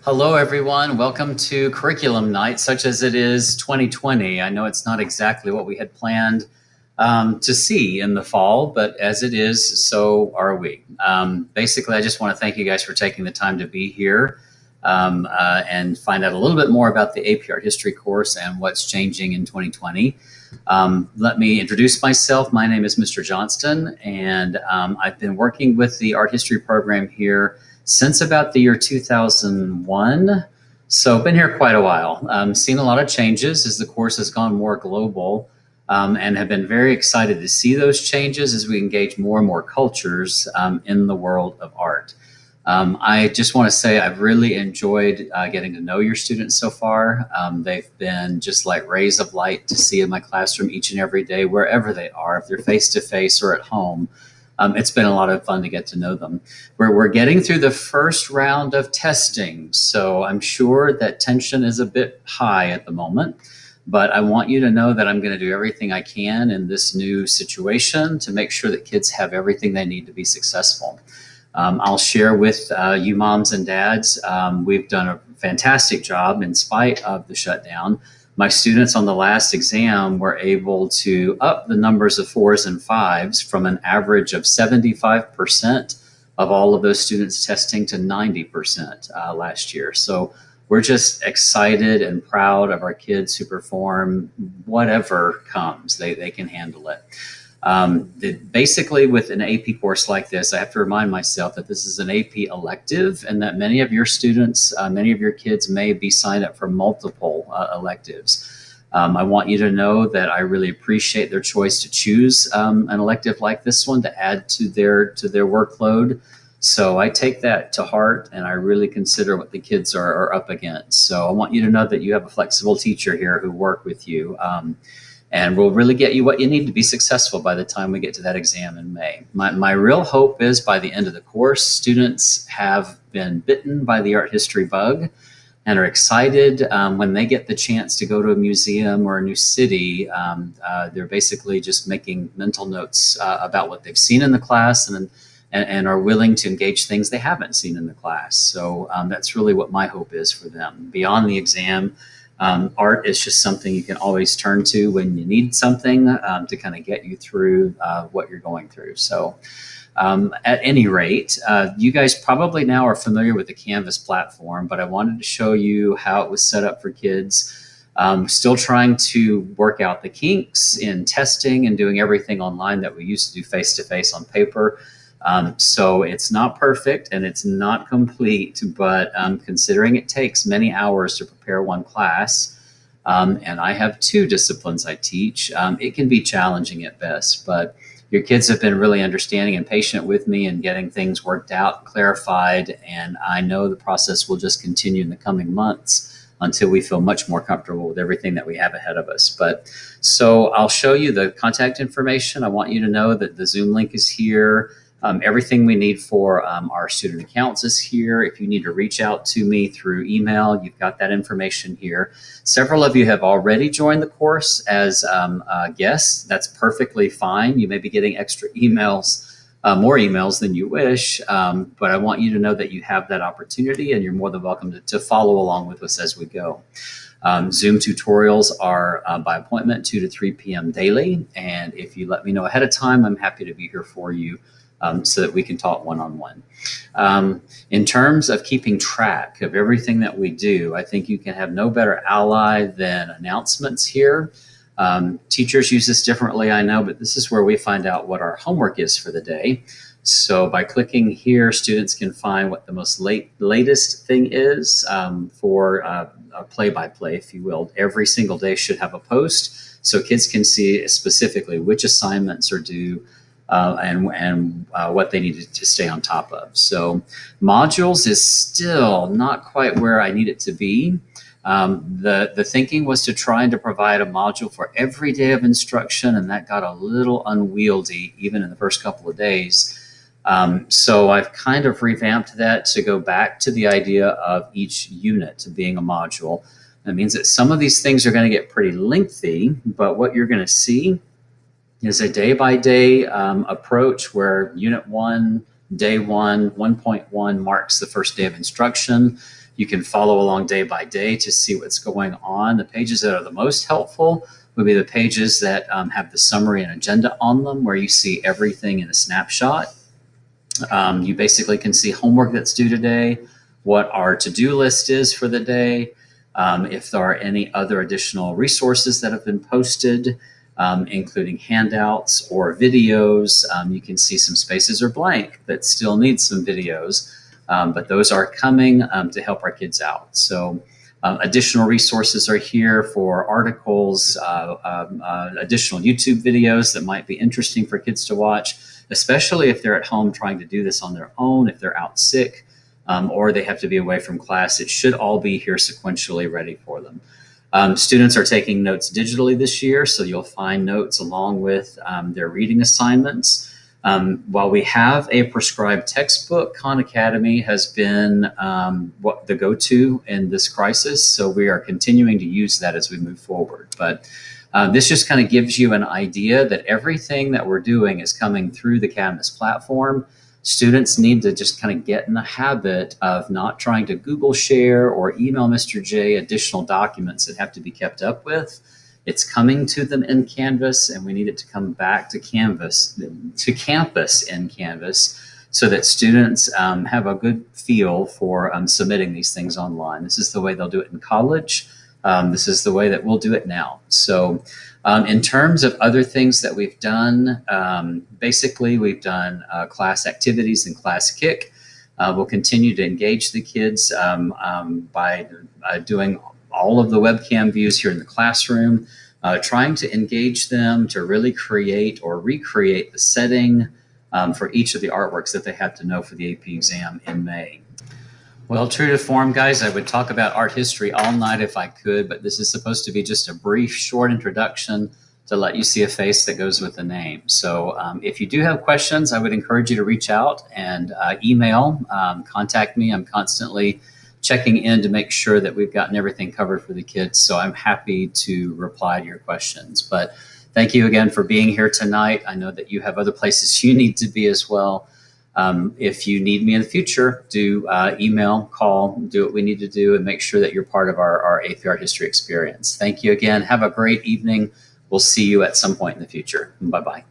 Hello, everyone. Welcome to Curriculum Night, such as it is 2020. I know it's not exactly what we had planned to see in the fall, but as it is, so are we. Basically, I just want to thank you guys for taking the time to be here and find out a little bit more about the AP Art History course and what's changing in 2020. Let me introduce myself. My name is Mr. Johnston, and I've been working with the art history program here since about the year 2001. So been here quite a while. Seen a lot of changes as the course has gone more global, and have been very excited to see those changes as we engage more and more cultures in the world of art. I just want to say I've really enjoyed getting to know your students so far. They've been just like rays of light to see in my classroom each and every day, wherever they are, if they're face-to-face or at home. It's been a lot of fun to get to know them. We're getting through the first round of testing, so I'm sure that tension is a bit high at the moment, but I want you to know that I'm going to do everything I can in this new situation to make sure that kids have everything they need to be successful. I'll share with you moms and dads, we've done a fantastic job in spite of the shutdown. My students on the last exam were able to up the numbers of 4s and 5s from an average of 75% of all of those students testing to 90% last year. So we're just excited and proud of our kids who perform whatever comes. They can handle it. Basically, with an AP course like this, I have to remind myself that this is an AP elective and that many of your students, many of your kids may be signed up for multiple electives. I want you to know that I really appreciate their choice to choose an elective like this one to add to their workload. So I take that to heart and I really consider what the kids are up against. So I want you to know that you have a flexible teacher here who work with you. And we'll really get you what you need to be successful by the time we get to that exam in May. My real hope is by the end of the course, students have been bitten by the art history bug and are excited when they get the chance to go to a museum or a new city. They're basically just making mental notes about what they've seen in the class and are willing to engage things they haven't seen in the class. So that's really what my hope is for them. Beyond the exam, art is just something you can always turn to when you need something to kind of get you through what you're going through. So at any rate, you guys probably now are familiar with the Canvas platform, but I wanted to show you how it was set up for kids. Still trying to work out the kinks in testing and doing everything online that we used to do face-to-face on paper. So it's not perfect and it's not complete, but considering it takes many hours to prepare one class, and I have 2 disciplines I teach, it can be challenging at best, but your kids have been really understanding and patient with me and getting things worked out, clarified, and I know the process will just continue in the coming months until we feel much more comfortable with everything that we have ahead of us. But so I'll show you the contact information. I want you to know that the Zoom link is here. Everything we need for our student accounts is here. If you need to reach out to me through email, you've got that information here. Several of you have already joined the course as guests. That's perfectly fine. You may be getting extra emails, more emails than you wish, but I want you to know that you have that opportunity and you're more than welcome to follow along with us as we go. Zoom tutorials are by appointment 2 to 3 p.m. daily, and if you let me know ahead of time, I'm happy to be here for you. So that we can talk one-on-one. In terms of keeping track of everything that we do, I think you can have no better ally than announcements here. Teachers use this differently, I know, but this is where we find out what our homework is for the day. So by clicking here, students can find what the most latest thing is for a play-by-play, if you will. Every single day should have a post so kids can see specifically which assignments are due, and what they need to stay on top of. So modules is still not quite where I need it to be. The thinking was to try and to provide a module for every day of instruction, and that got a little unwieldy even in the first couple of days. So I've kind of revamped that to go back to the idea of each unit being a module. That means that some of these things are going to get pretty lengthy, but what you're going to see is a day-by-day approach where Unit 1, Day 1, 1.1 marks the first day of instruction. You can follow along day by day to see what's going on. The pages that are the most helpful would be the pages that have the summary and agenda on them, where you see everything in a snapshot. You basically can see homework that's due today, what our to-do list is for the day, if there are any other additional resources that have been posted, including handouts or videos. You can see some spaces are blank that still need some videos, but those are coming to help our kids out. So additional resources are here for articles, additional YouTube videos that might be interesting for kids to watch, especially if they're at home trying to do this on their own, if they're out sick, or they have to be away from class. It should all be here sequentially ready for them. Students are taking notes digitally this year, so you'll find notes along with their reading assignments. While we have a prescribed textbook, Khan Academy has been what the go-to in this crisis, so we are continuing to use that as we move forward. But this just kind of gives you an idea that everything that we're doing is coming through the Canvas platform. Students need to just kind of get in the habit of not trying to Google share or email Mr. J additional documents that have to be kept up with. It's coming to them in Canvas, and we need it to come back to campus in Canvas, so that students have a good feel for submitting these things online. This is the way they'll do it in college. This is the way that we'll do it now. So in terms of other things that we've done, basically we've done class activities and class kick. We'll continue to engage the kids by doing all of the webcam views here in the classroom, trying to engage them to really create or recreate the setting for each of the artworks that they have to know for the AP exam in May. Well, true to form, guys, I would talk about art history all night if I could, but this is supposed to be just a brief, short introduction to let you see a face that goes with the name. So if you do have questions, I would encourage you to reach out and email, contact me. I'm constantly checking in to make sure that we've gotten everything covered for the kids. So I'm happy to reply to your questions. But thank you again for being here tonight. I know that you have other places you need to be as well. If you need me in the future, do email, call, do what we need to do, and make sure that you're part of our AP Art History experience. Thank you again. Have a great evening. We'll see you at some point in the future. Bye-bye.